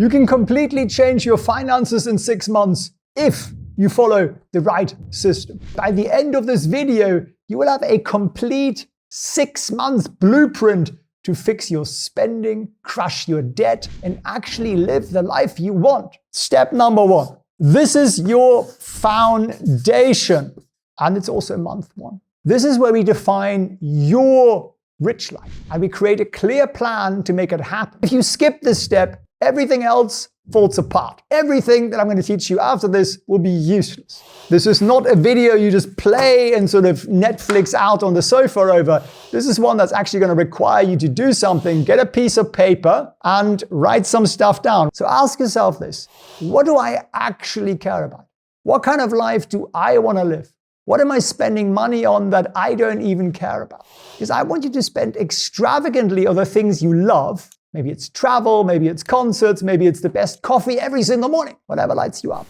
You can completely change your finances in 6 months if you follow the right system. By the end of this video, you will have a complete 6-month blueprint to fix your spending, crush your debt, and actually live the life you want. Step number 1. This is your foundation. And it's also month 1. This is where we define your rich life. And we create a clear plan to make it happen. If you skip this step, everything else falls apart. Everything that I'm going to teach you after this will be useless. This is not a video you just play and sort of Netflix out on the sofa over. This is one that's actually going to require you to do something, get a piece of paper and write some stuff down. So ask yourself this: what do I actually care about? What kind of life do I want to live? What am I spending money on that I don't even care about? Because I want you to spend extravagantly on the things you love. Maybe it's travel, maybe it's concerts, maybe it's the best coffee every single morning, whatever lights you up.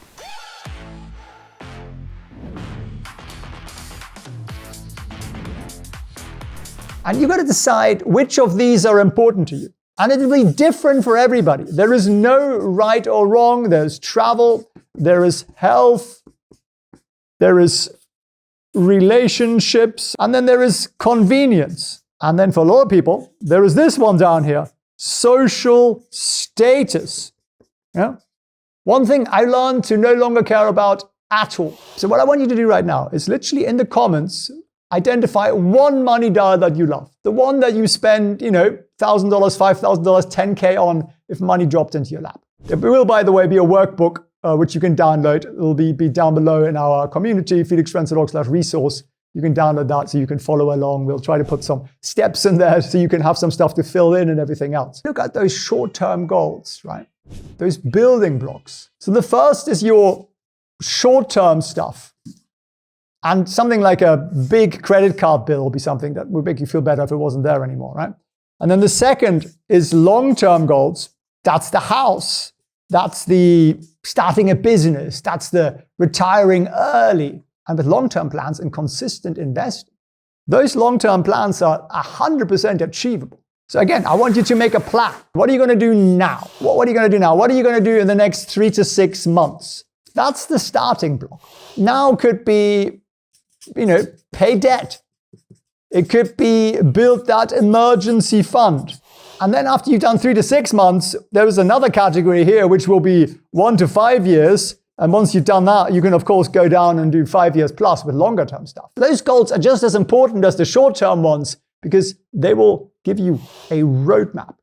And you've got to decide which of these are important to you. And it will be different for everybody. There is no right or wrong. There's travel, there is health, there is relationships, and then there is convenience. And then for a lot of people, there is this one down here: social status. Yeah? One thing I learned to no longer care about at all. So what I want you to do right now is literally in the comments, identify one money dial that you love. The one that you spend, $1,000, $5,000, $10K on if money dropped into your lap. There will, by the way, be a workbook which you can download. It will be down below in our community, felixprehn.org/resource. You can download that so you can follow along. We'll try to put some steps in there so you can have some stuff to fill in and everything else. Look at those short-term goals, right? Those building blocks. So the first is your short-term stuff. And something like a big credit card bill will be something that would make you feel better if it wasn't there anymore, right? And then the second is long-term goals. That's the house. That's the starting a business. That's the retiring early. And with long-term plans and consistent investing, those long-term plans are 100% achievable. So again, I want you to make a plan. What are you going to do now? What are you going to do now? What are you going to do in the next 3 to 6 months? That's the starting block. Now could be, pay debt. It could be build that emergency fund. And then after you've done 3 to 6 months, there is another category here, which will be 1 to 5 years. And once you've done that, you can, of course, go down and do 5 years plus with longer term stuff. Those goals are just as important as the short term ones because they will give you a roadmap.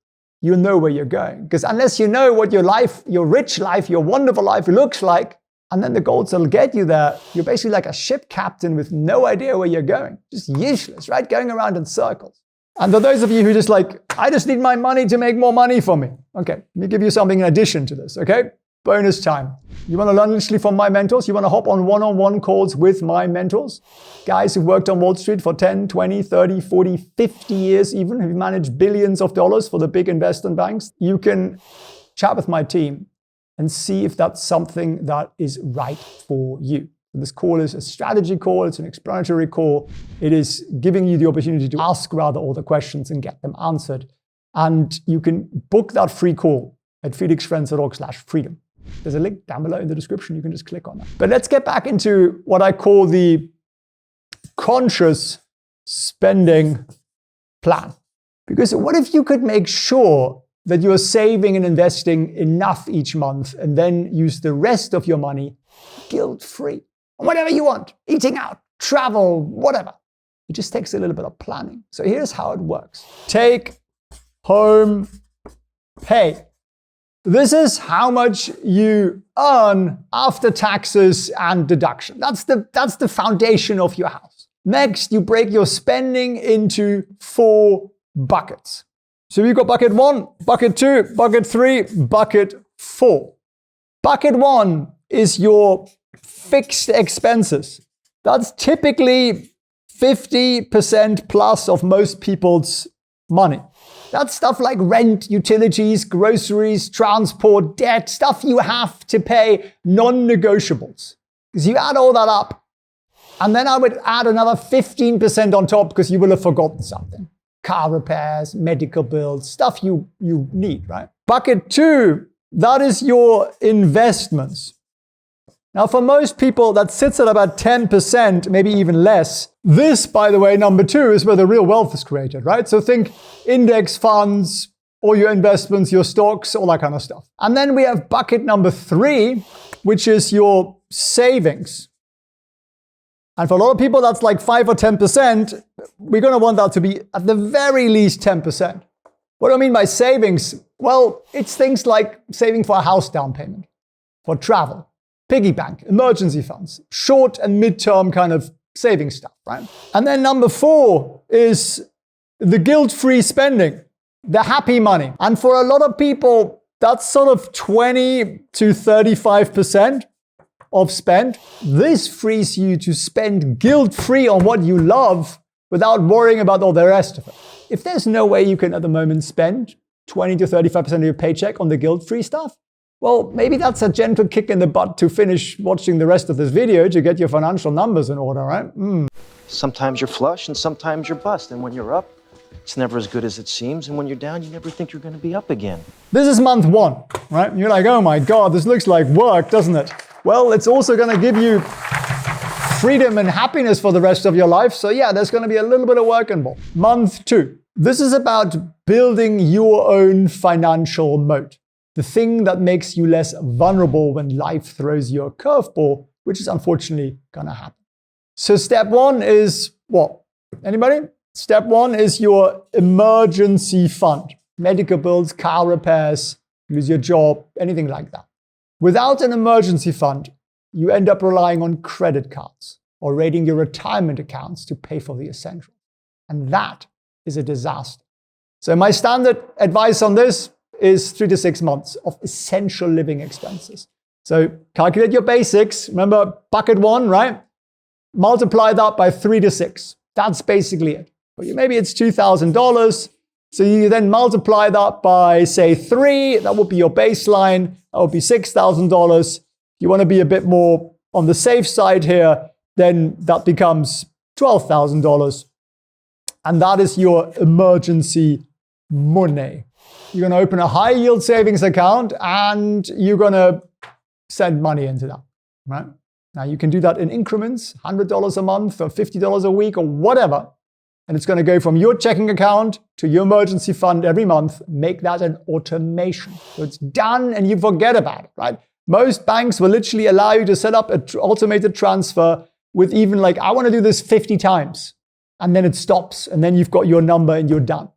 You'll know where you're going. Because unless you know what your life, your rich life, your wonderful life looks like, and then the goals that'll get you there, you're basically like a ship captain with no idea where you're going. Just useless, right? Going around in circles. And for those of you who just I just need my money to make more money for me. Okay, let me give you something in addition to this, okay? Bonus time. You want to learn literally from my mentors? You want to hop on one-on-one calls with my mentors? Guys who've worked on Wall Street for 10, 20, 30, 40, 50 years even, who've managed billions of dollars for the big investment banks. You can chat with my team and see if that's something that is right for you. This call is a strategy call. It's an exploratory call. It is giving you the opportunity to ask rather all the questions and get them answered. And you can book that free call at felixprehn.org/freedom. There's a link down below in the description. You can just click on that. But let's get back into what I call the conscious spending plan. Because what if you could make sure that you are saving and investing enough each month and then use the rest of your money guilt-free on whatever you want, eating out, travel, whatever. It just takes a little bit of planning. So here's how it works. Take home pay. This is how much you earn after taxes and deduction. That's the foundation of your house. Next, you break your spending into 4 buckets. So you've got bucket 1, bucket 2, bucket 3, bucket 4. Bucket 1 is your fixed expenses. That's typically 50% plus of most people's money. That's stuff like rent, utilities, groceries, transport, debt, stuff you have to pay, non-negotiables. Because you add all that up, and then I would add another 15% on top because you will have forgotten something. Car repairs, medical bills, stuff you need, right? Bucket 2 that is your investments. Now, for most people, that sits at about 10%, maybe even less. This, by the way, number 2, is where the real wealth is created, right? So think index funds, all your investments, your stocks, all that kind of stuff. And then we have bucket number 3, which is your savings. And for a lot of people, that's like 5 or 10%. We're going to want that to be at the very least 10%. What do I mean by savings? Well, it's things like saving for a house down payment, for travel, piggy bank, emergency funds, short and mid-term kind of saving stuff, right? And then number 4 is the guilt-free spending, the happy money. And for a lot of people, that's sort of 20 to 35% of spend. This frees you to spend guilt-free on what you love without worrying about all the rest of it. If there's no way you can at the moment spend 20 to 35% of your paycheck on the guilt-free stuff, well, maybe that's a gentle kick in the butt to finish watching the rest of this video to get your financial numbers in order, right? Sometimes you're flush and sometimes you're bust. And when you're up, it's never as good as it seems. And when you're down, you never think you're going to be up again. This is month 1, right? You're like, oh my God, this looks like work, doesn't it? Well, it's also going to give you freedom and happiness for the rest of your life. So yeah, there's going to be a little bit of work involved. Month 2. This is about building your own financial moat. The thing that makes you less vulnerable when life throws you a curveball, which is unfortunately going to happen. So step 1 is what? Anybody? Step 1 is your emergency fund. Medical bills, car repairs, lose your job, anything like that. Without an emergency fund, you end up relying on credit cards or raiding your retirement accounts to pay for the essentials. And that is a disaster. So my standard advice on this is 3 to 6 months of essential living expenses. So calculate your basics. Remember bucket 1, right? Multiply that by 3 to 6. That's basically it. Maybe it's $2,000. So you then multiply that by, say, 3. That would be your baseline. That would be $6,000. If you want to be a bit more on the safe side here, then that becomes $12,000. And that is your emergency money. You're going to open a high yield savings account and you're going to send money into that, right? Now you can do that in increments, $100 a month or $50 a week or whatever. And it's going to go from your checking account to your emergency fund every month. Make that an automation. So it's done and you forget about it, right? Most banks will literally allow you to set up an automated transfer with even like, I want to do this 50 times. And then it stops. And then you've got your number and you're done.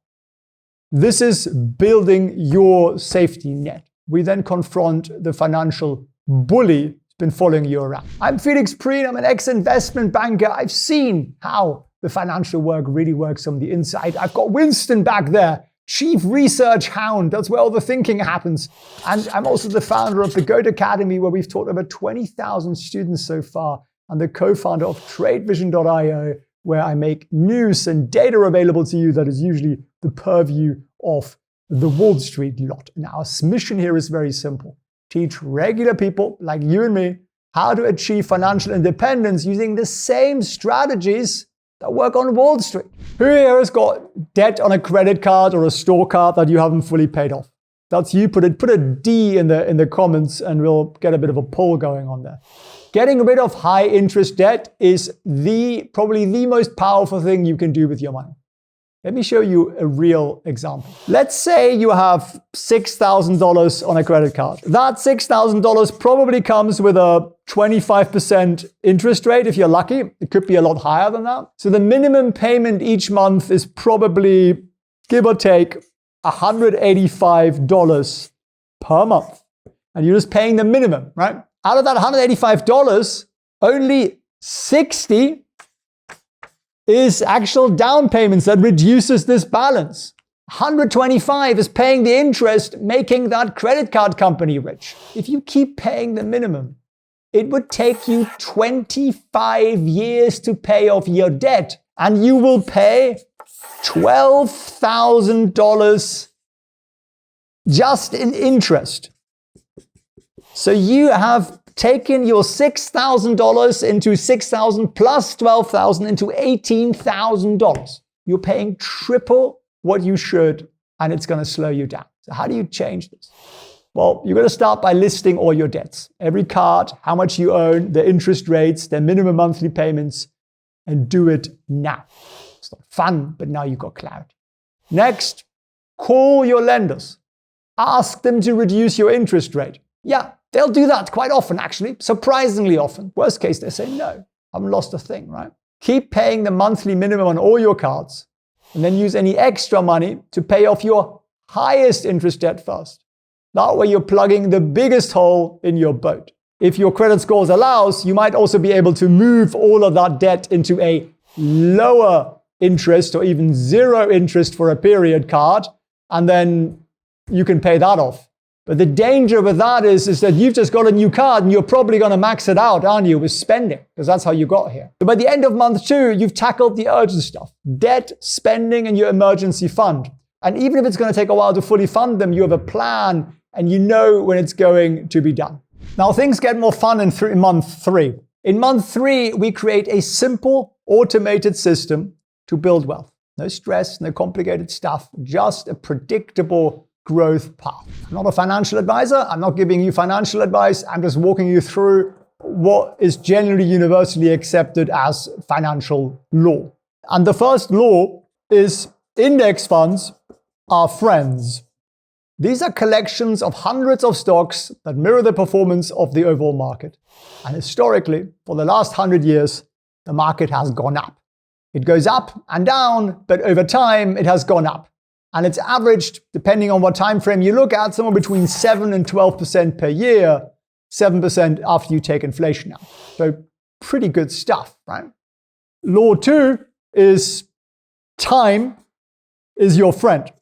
This is building your safety net. We then confront the financial bully who's been following you around. I'm Felix Prehn. I'm an ex-investment banker. I've seen how the financial work really works from the inside. I've got Winston back there, chief research hound. That's where all the thinking happens. And I'm also the founder of the Goat Academy, where we've taught over 20,000 students so far, and the co-founder of TradeVision.io, where I make news and data available to you that is usually the purview of the Wall Street lot. And our mission here is very simple. Teach regular people like you and me how to achieve financial independence using the same strategies that work on Wall Street. Who here has got debt on a credit card or a store card that you haven't fully paid off? That's you. Put a D in the comments and we'll get a bit of a poll going on there. Getting rid of high interest debt is probably the most powerful thing you can do with your money. Let me show you a real example. Let's say you have $6,000 on a credit card. That $6,000 probably comes with a 25% interest rate if you're lucky. It could be a lot higher than that. So the minimum payment each month is probably, give or take, $185 per month. And you're just paying the minimum, right? Out of that $185, only $60 is actual down payments that reduces this balance. $125 is paying the interest, making that credit card company rich. If you keep paying the minimum, it would take you 25 years to pay off your debt, and you will pay $12,000 just in interest. So you have taken your $6,000 into $6,000 plus $12,000 into $18,000. You're paying triple what you should, and it's going to slow you down. So how do you change this? Well, you're going to start by listing all your debts. Every card, how much you own, the interest rates, their minimum monthly payments, and do it now. It's not fun, but now you've got clarity. Next, call your lenders. Ask them to reduce your interest rate. Yeah, they'll do that quite often, actually, surprisingly often. Worst case, they say no. I haven't lost a thing, right? Keep paying the monthly minimum on all your cards, and then use any extra money to pay off your highest interest debt first. That way you're plugging the biggest hole in your boat. If your credit scores allows, you might also be able to move all of that debt into a lower interest or even zero interest for a period card, and then you can pay that off. But the danger with that is that you've just got a new card and you're probably going to max it out, aren't you, with spending, because that's how you got here. But by the end of month 2, you've tackled the urgent stuff: debt, spending, and your emergency fund. And even if it's going to take a while to fully fund them, you have a plan and you know when it's going to be done. Now, things get more fun in month 3. In month 3, we create a simple, automated system to build wealth. No stress, no complicated stuff, just a predictable growth path. I'm not a financial advisor. I'm not giving you financial advice. I'm just walking you through what is generally universally accepted as financial law. And the first law is index funds are friends. These are collections of hundreds of stocks that mirror the performance of the overall market. And historically, for the last 100 years, the market has gone up. It goes up and down, but over time, it has gone up. And it's averaged, depending on what time frame you look at, somewhere between 7 and 12% per year, 7% after you take inflation out. So pretty good stuff, right? Law 2 is time is your friend.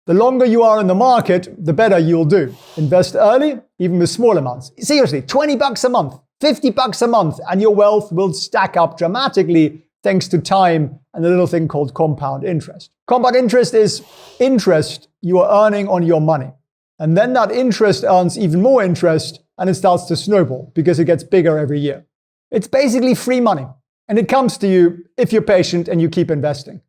The longer you are in the market, the better you'll do. Invest early, even with small amounts. Seriously, $20 a month, $50 a month, and your wealth will stack up dramatically thanks to time and a little thing called compound interest. Compound interest is interest you are earning on your money. And then that interest earns even more interest, and it starts to snowball because it gets bigger every year. It's basically free money, and it comes to you if you're patient and you keep investing.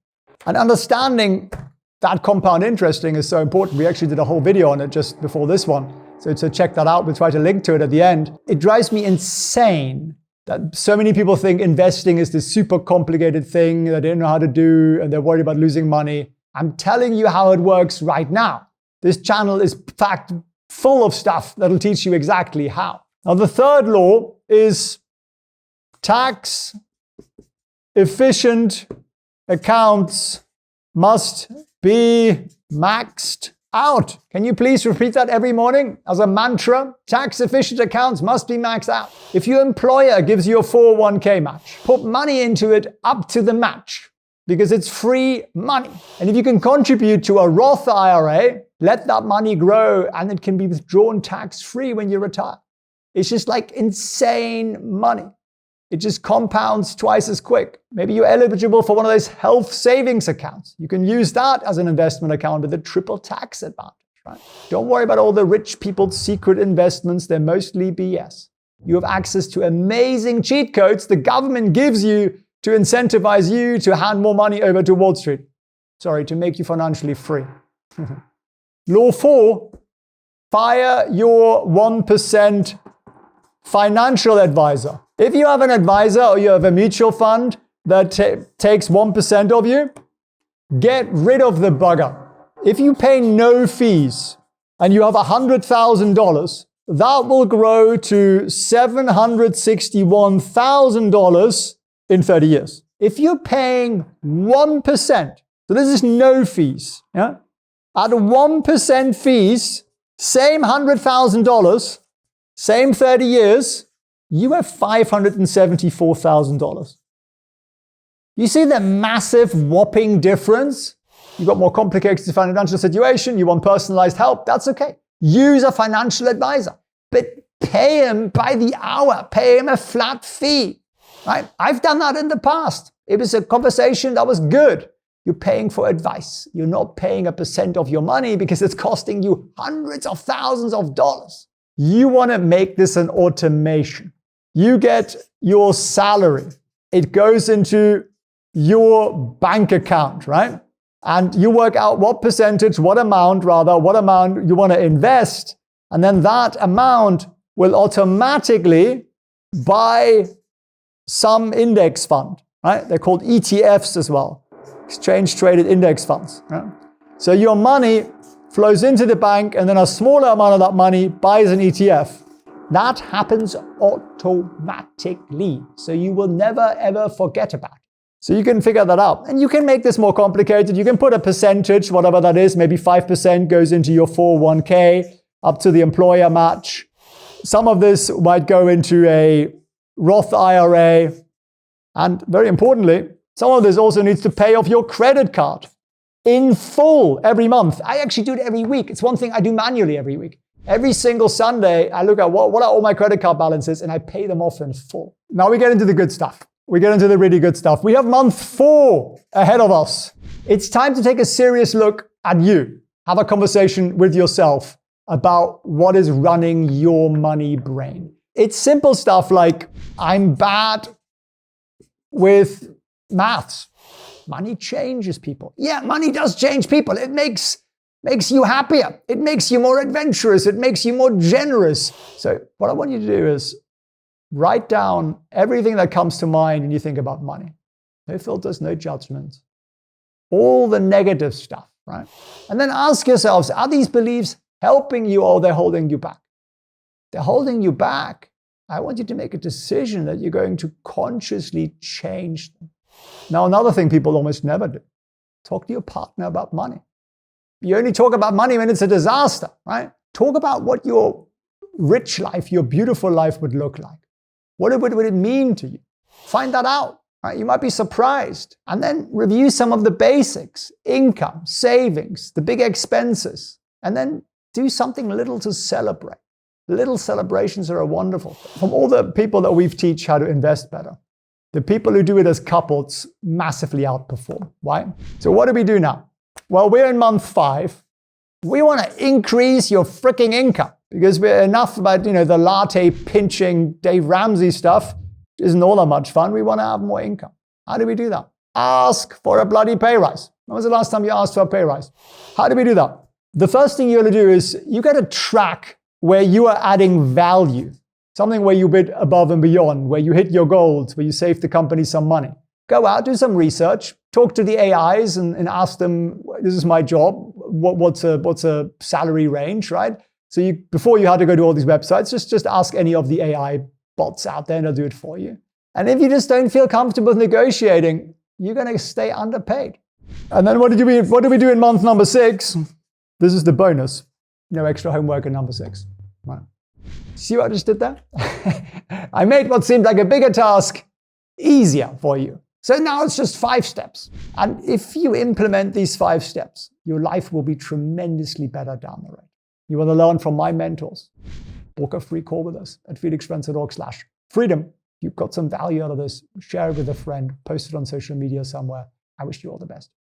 And understanding that compound interest thing is so important. We actually did a whole video on it just before this one. So check that out. We'll try to link to it at the end. It drives me insane that so many people think investing is this super complicated thing that they don't know how to do and they're worried about losing money. I'm telling you how it works right now. This channel is packed full of stuff that'll teach you exactly how. Now, the third law is tax efficient accounts must be maxed out. Can you please repeat that every morning as a mantra? Tax efficient accounts must be maxed out. If your employer gives you a 401k match, put money into it up to the match because it's free money. And if you can contribute to a Roth IRA, let that money grow and it can be withdrawn tax-free when you retire. It's just like insane money. It just compounds twice as quick. Maybe you're eligible for one of those health savings accounts. You can use that as an investment account with a triple tax advantage, right? Don't worry about all the rich people's secret investments. They're mostly BS. You have access to amazing cheat codes the government gives you to incentivize you to hand more money over to Wall Street. Sorry, to make you financially free. Law 4, fire your 1% financial advisor. If you have an advisor or you have a mutual fund that takes 1% of you, get rid of the bugger. If you pay no fees and you have $100,000, that will grow to $761,000 in 30 years. If you're paying 1%, so this is no fees, yeah? At 1% fees, same $100,000, same 30 years, you have $574,000. You see the massive whopping difference? You've got more complicated financial situation, you want personalized help, that's okay. Use a financial advisor, but pay him by the hour, pay him a flat fee, right? I've done that in the past. It was a conversation that was good. You're paying for advice. You're not paying a percent of your money because it's costing you hundreds of thousands of dollars. You want to make this an automation. You get your salary. It goes into your bank account, right? And you work out what percentage, what amount you want to invest. And then that amount will automatically buy some index fund, right? They're called ETFs as well, exchange traded index funds. Right? So your money flows into the bank, and then a smaller amount of that money buys an ETF. That happens automatically. So you will never ever forget about it. So you can figure that out. And you can make this more complicated. You can put a percentage, whatever that is, maybe 5% goes into your 401k, up to the employer match. Some of this might go into a Roth IRA. And very importantly, some of this also needs to pay off your credit card in full every month. I actually do it every week. It's one thing I do manually every week. Every single Sunday, I look at what are all my credit card balances, and I pay them off in full. Now we get into the good stuff. We get into the really good stuff. We have month 4 ahead of us. It's time to take a serious look at you. Have a conversation with yourself about what is running your money brain. It's simple stuff like, I'm bad with maths. Money changes people. Yeah, money does change people. It makes you happier. It makes you more adventurous. It makes you more generous. So what I want you to do is write down everything that comes to mind when you think about money. No filters, no judgment. All the negative stuff, right? And then ask yourselves, are these beliefs helping you or they're holding you back? They're holding you back. I want you to make a decision that you're going to consciously change them. Now, another thing people almost never do, talk to your partner about money. You only talk about money when it's a disaster, right? Talk about what your rich life, your beautiful life would look like. What would it mean to you? Find that out, right? You might be surprised. And then review some of the basics, income, savings, the big expenses, and then do something little to celebrate. Little celebrations are wonderful. From all the people that we've teach how to invest better, the people who do it as couples massively outperform. Why? So what do we do now? Well, we're in month 5. We want to increase your freaking income because we're enough about, the latte pinching Dave Ramsey stuff isn't all that much fun. We want to have more income. How do we do that? Ask for a bloody pay rise. When was the last time you asked for a pay rise? How do we do that? The first thing you got to do is you got to track where you are adding value. Something where you bid above and beyond, where you hit your goals, where you save the company some money. Go out, do some research, talk to the AIs and ask them, this is my job, what's a salary range, right? So before you had to go to all these websites, just ask any of the AI bots out there and they'll do it for you. And if you just don't feel comfortable with negotiating, you're going to stay underpaid. And then what do we do in month number 6? This is the bonus. No extra homework in number 6. Right. See what I just did there? I made what seemed like a bigger task easier for you. So now it's just 5 steps. And if you implement these 5 steps, your life will be tremendously better down the road. You want to learn from my mentors? Book a free call with us at felixprehn.org/freedom. You've got some value out of this. Share it with a friend. Post it on social media somewhere. I wish you all the best.